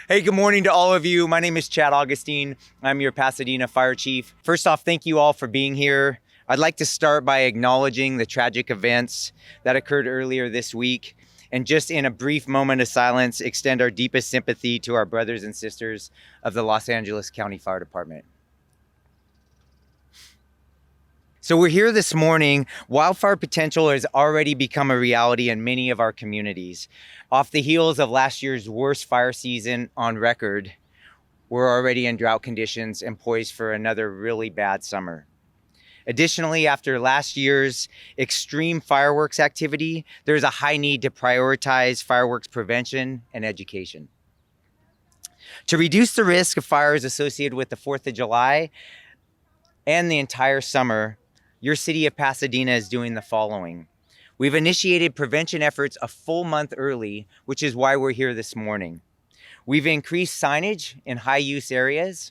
Hey, good morning to all of you. My name is Chad Augustine. I'm your Pasadena Fire Chief. First off, thank you all for being here. I'd like to start by acknowledging the tragic events that occurred earlier this week, and just in a brief moment of silence, extend our deepest sympathy to our brothers and sisters of the Los Angeles County Fire Department. So we're here this morning. Wildfire potential has already become a reality in many of our communities. Off the heels of last year's worst fire season on record, we're already in drought conditions and poised for another really bad summer. Additionally, after last year's extreme fireworks activity, there's a high need to prioritize fireworks prevention and education. To reduce the risk of fires associated with the 4th of July and the entire summer, your city of Pasadena is doing the following. We've initiated prevention efforts a full month early, which is why we're here this morning. We've increased signage in high-use areas.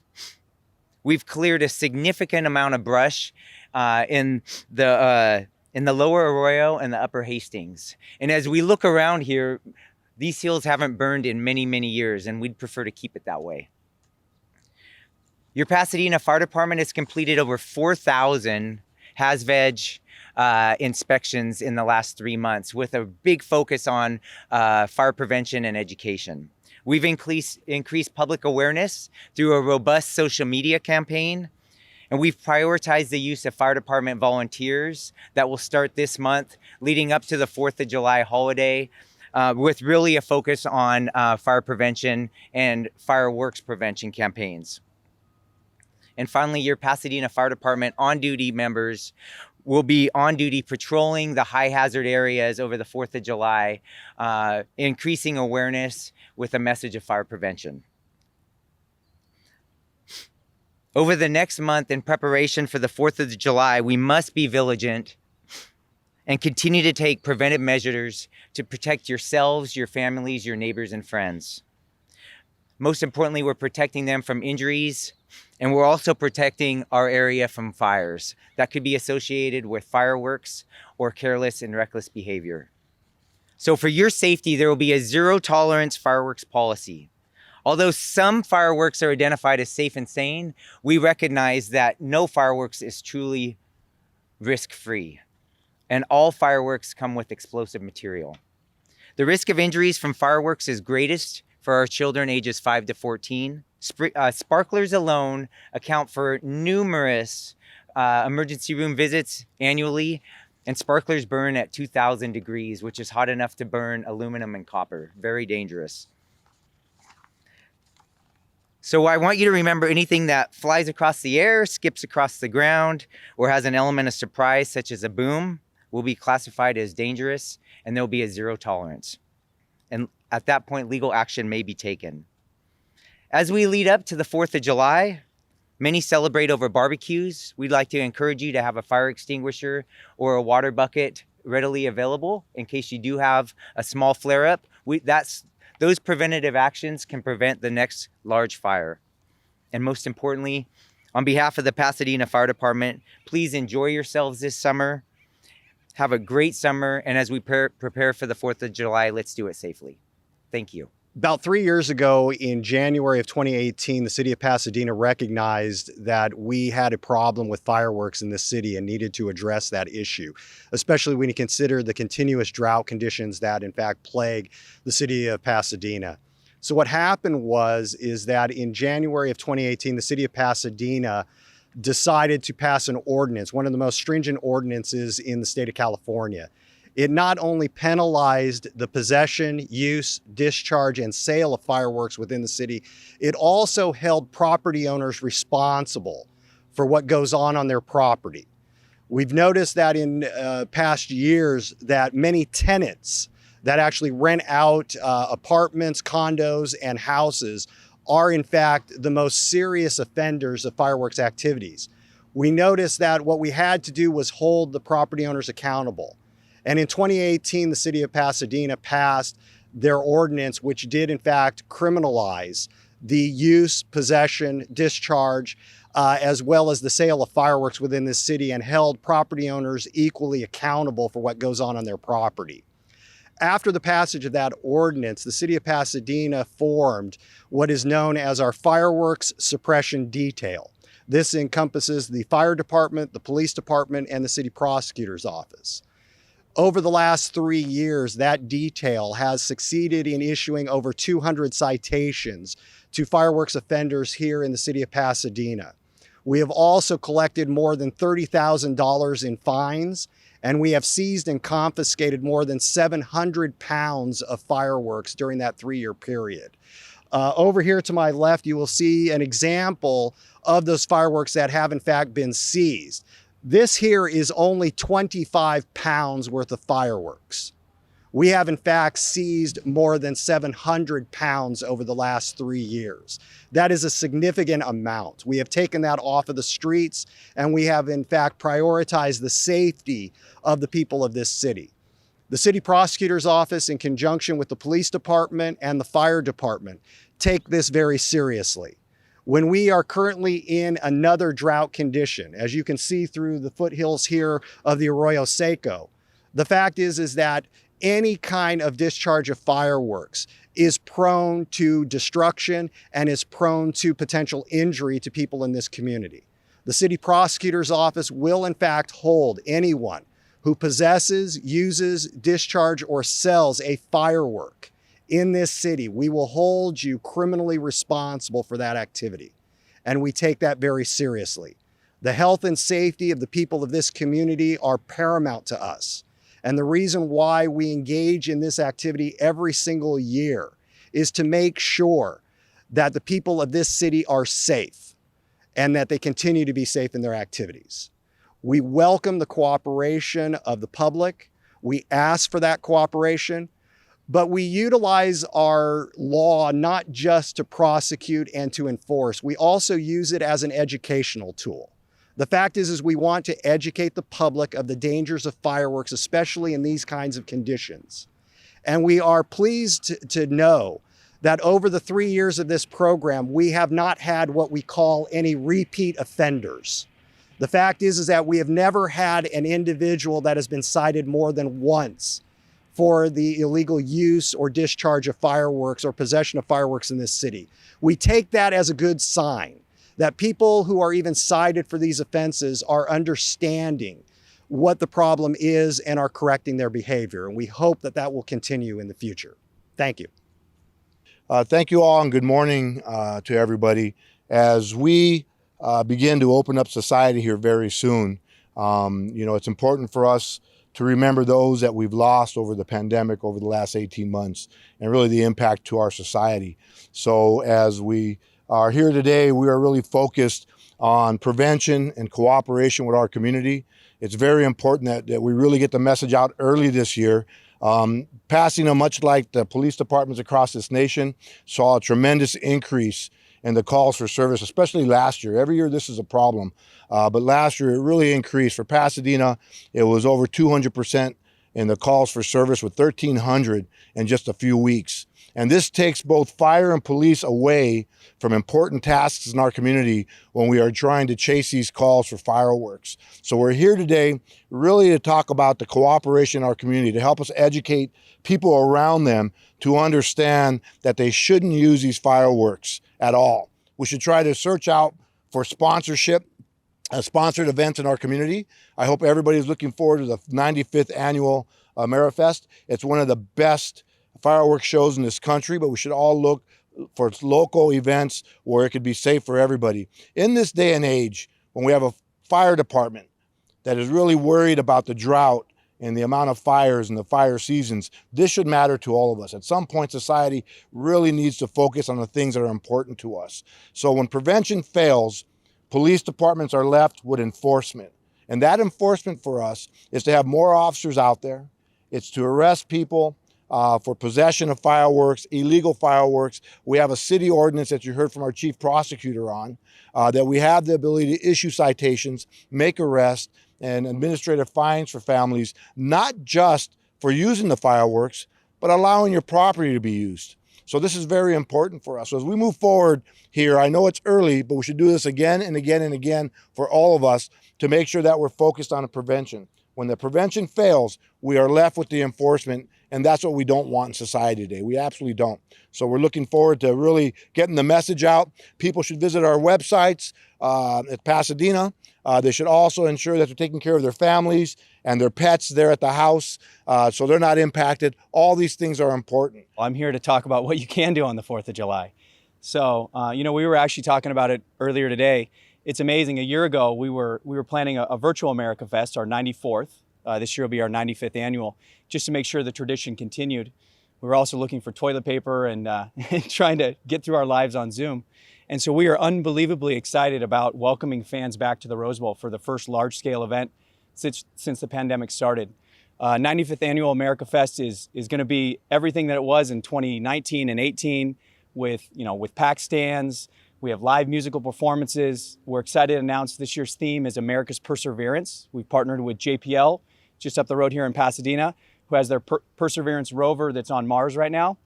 We've cleared a significant amount of brush in the lower Arroyo and the upper Hastings. And as we look around here, these hills haven't burned in many, many years, and we'd prefer to keep it that way. Your Pasadena Fire Department has completed over 4,000 HASVEG inspections in the last 3 months with a big focus on fire prevention and education. We've increased public awareness through a robust social media campaign, and we've prioritized the use of fire department volunteers that will start this month leading up to the 4th of July holiday with really a focus on fire prevention and fireworks prevention campaigns. And finally, your Pasadena Fire Department on-duty members will be on duty patrolling the high hazard areas over the 4th of July, increasing awareness with a message of fire prevention. Over the next month, in preparation for the 4th of July, we must be vigilant and continue to take preventive measures to protect yourselves, your families, your neighbors, and friends. Most importantly, we're protecting them from injuries, and we're also protecting our area from fires that could be associated with fireworks or careless and reckless behavior. So for your safety, there will be a zero-tolerance fireworks policy. Although some fireworks are identified as safe and sane, we recognize that no fireworks is truly risk-free, and all fireworks come with explosive material. The risk of injuries from fireworks is greatest for our children ages 5 to 14. Sparklers alone account for numerous emergency room visits annually, and sparklers burn at 2,000 degrees, which is hot enough to burn aluminum and copper. Very dangerous. So I want you to remember anything that flies across the air, skips across the ground, or has an element of surprise, such as a boom, will be classified as dangerous, and there will be a zero tolerance. And at that point, legal action may be taken. As we lead up to the 4th of July, many celebrate over barbecues. We'd like to encourage you to have a fire extinguisher or a water bucket readily available in case you do have a small flare-up. Those preventative actions can prevent the next large fire. And most importantly, on behalf of the Pasadena Fire Department, please enjoy yourselves this summer. Have a great summer, and as we prepare for the 4th of July, let's do it safely. Thank you. About 3 years ago, in January of 2018, the city of Pasadena recognized that we had a problem with fireworks in the city and needed to address that issue, especially when you consider the continuous drought conditions that in fact plague the city of Pasadena. So what happened is that in January of 2018, the city of Pasadena decided to pass an ordinance, one of the most stringent ordinances in the state of California. It not only penalized the possession, use, discharge, and sale of fireworks within the city, it also held property owners responsible for what goes on their property. We've noticed that in past years that many tenants that actually rent out apartments, condos, and houses are in fact the most serious offenders of fireworks activities. We noticed that what we had to do was hold the property owners accountable. And in 2018, the city of Pasadena passed their ordinance, which did in fact criminalize the use, possession, discharge, as well as the sale of fireworks within this city, and held property owners equally accountable for what goes on their property. After the passage of that ordinance, the city of Pasadena formed what is known as our fireworks suppression detail. This encompasses the fire department, the police department, and the city prosecutor's office. Over the last 3 years, that detail has succeeded in issuing over 200 citations to fireworks offenders here in the city of Pasadena. We have also collected more than $30,000 in fines, and we have seized and confiscated more than 700 pounds of fireworks during that 3-year period. Over here to my left, you will see an example of those fireworks that have in fact been seized. This here is only 25 pounds worth of fireworks. We have in fact seized more than 700 pounds over the last 3 years. That is a significant amount. We have taken that off of the streets, and we have in fact prioritized the safety of the people of this city. The city prosecutor's office, in conjunction with the police department and the fire department, take this very seriously. When we are currently in another drought condition, as you can see through the foothills here of the Arroyo Seco, the fact is that any kind of discharge of fireworks is prone to destruction and is prone to potential injury to people in this community. The city prosecutor's office will in fact hold anyone who possesses, uses, discharge, or sells a firework in this city. We will hold you criminally responsible for that activity, and we take that very seriously. The health and safety of the people of this community are paramount to us. And the reason why we engage in this activity every single year is to make sure that the people of this city are safe and that they continue to be safe in their activities. We welcome the cooperation of the public. We ask for that cooperation, but we utilize our law not just to prosecute and to enforce. We also use it as an educational tool. The fact is we want to educate the public of the dangers of fireworks, especially in these kinds of conditions. And we are pleased to know that over the 3 years of this program, we have not had what we call any repeat offenders. The fact is that we have never had an individual that has been cited more than once for the illegal use or discharge of fireworks or possession of fireworks in this city. We take that as a good sign, that people who are even cited for these offenses are understanding what the problem is and are correcting their behavior. And we hope that that will continue in the future. Thank you. Thank you all, and good morning to everybody. As we begin to open up society here very soon, it's important for us to remember those that we've lost over the pandemic over the last 18 months and really the impact to our society. So as we are here today, we are really focused on prevention and cooperation with our community. It's very important that we really get the message out early this year. Pasadena, much like the police departments across this nation, saw a tremendous increase in the calls for service, especially last year. Every year this is a problem, but last year it really increased. For Pasadena, it was over 200% in the calls for service, with 1,300 in just a few weeks. And this takes both fire and police away from important tasks in our community when we are trying to chase these calls for fireworks. So we're here today really to talk about the cooperation in our community, to help us educate people around them to understand that they shouldn't use these fireworks at all. We should try to search out for sponsorship, sponsored events in our community. I hope everybody's looking forward to the 95th annual AmeriFest. It's one of the best fireworks shows in this country, but we should all look for local events where it could be safe for everybody. In this day and age, when we have a fire department that is really worried about the drought and the amount of fires and the fire seasons, this should matter to all of us. At some point, society really needs to focus on the things that are important to us. So when prevention fails, police departments are left with enforcement. And that enforcement for us is to have more officers out there. It's to arrest people for possession of fireworks, illegal fireworks. We have a city ordinance that you heard from our chief prosecutor on, that we have the ability to issue citations, make arrests, and administrative fines for families, not just for using the fireworks, but allowing your property to be used. So this is very important for us. So as we move forward here, I know it's early, but we should do this again and again and again for all of us to make sure that we're focused on prevention. When the prevention fails, we are left with the enforcement, and that's what we don't want in society today. We absolutely don't. So we're looking forward to really getting the message out. People should visit our websites at Pasadena. They should also ensure that they're taking care of their families and their pets there at the house, so they're not impacted. All these things are important. I'm here to talk about what you can do on the 4th of July. So, we were actually talking about it earlier today. It's amazing. A year ago, we were planning a virtual America Fest, our 94th. This year will be our 95th annual, just to make sure the tradition continued. We were also looking for toilet paper and trying to get through our lives on Zoom. And so we are unbelievably excited about welcoming fans back to the Rose Bowl for the first large-scale event since the pandemic started. 95th annual America Fest is going to be everything that it was in 2019 and 18 with packed stands. We have live musical performances. We're excited to announce this year's theme is America's Perseverance. We've partnered with JPL, just up the road here in Pasadena, who has their Perseverance rover that's on Mars right now.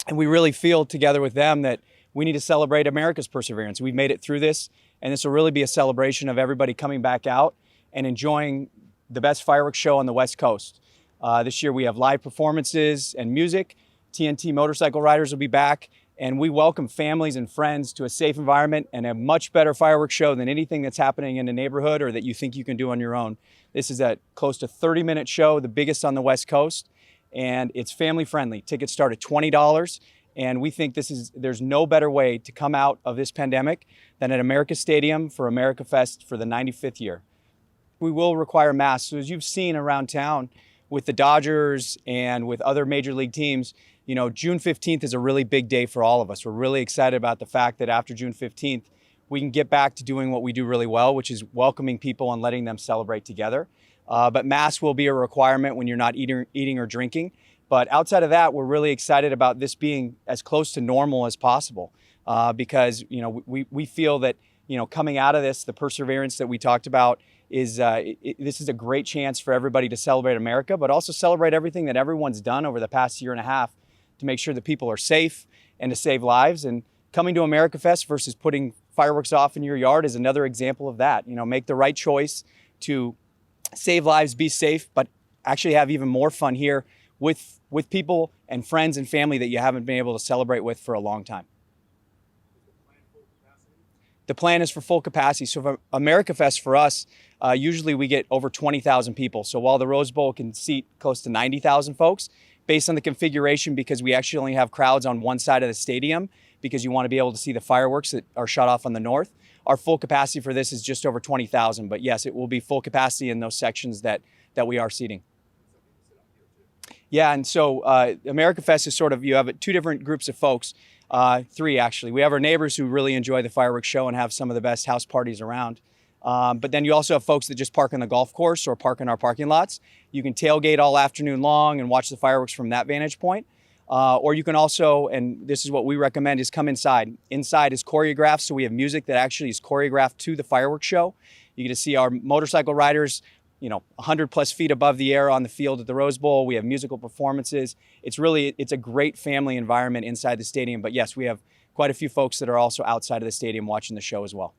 And we really feel together with them that we need to celebrate America's perseverance. We've made it through this, and this will really be a celebration of everybody coming back out and enjoying the best fireworks show on the West Coast. This year we have live performances and music. TNT motorcycle riders will be back. And we welcome families and friends to a safe environment and a much better fireworks show than anything that's happening in the neighborhood or that you think you can do on your own. This is a close to 30-minute show, the biggest on the West Coast, and it's family friendly. Tickets start at $20, and we think there's no better way to come out of this pandemic than at America Stadium for America Fest for the 95th year. We will require masks. So as you've seen around town with the Dodgers and with other major league teams, June 15th is a really big day for all of us. We're really excited about the fact that after June 15th, we can get back to doing what we do really well, which is welcoming people and letting them celebrate together. But masks will be a requirement when you're not eating or drinking. But outside of that, we're really excited about this being as close to normal as possible because, we feel that, coming out of this, the perseverance that we talked about is this is a great chance for everybody to celebrate America, but also celebrate everything that everyone's done over the past year and a half to make sure that people are safe and to save lives. And coming to America Fest versus putting fireworks off in your yard is another example of that. Make the right choice to save lives, be safe, but actually have even more fun here with people and friends and family that you haven't been able to celebrate with for a long time. The plan is for full capacity. So for America Fest for us, usually we get over 20,000 people. So while the Rose Bowl can seat close to 90,000 folks, based on the configuration, because we actually only have crowds on one side of the stadium, because you want to be able to see the fireworks that are shot off on the north, our full capacity for this is just over 20,000. But yes, it will be full capacity in those sections that we are seating. Yeah, and so America Fest is sort of, you have two different groups of folks. Three, actually. We have our neighbors who really enjoy the fireworks show and have some of the best house parties around. But then you also have folks that just park on the golf course or park in our parking lots. You can tailgate all afternoon long and watch the fireworks from that vantage point. Or you can also, and this is what we recommend, is come inside. Inside is choreographed, so we have music that actually is choreographed to the fireworks show. You get to see our motorcycle riders 100 plus feet above the air on the field at the Rose Bowl. We have musical performances. It's a great family environment inside the stadium. But yes, we have quite a few folks that are also outside of the stadium watching the show as well.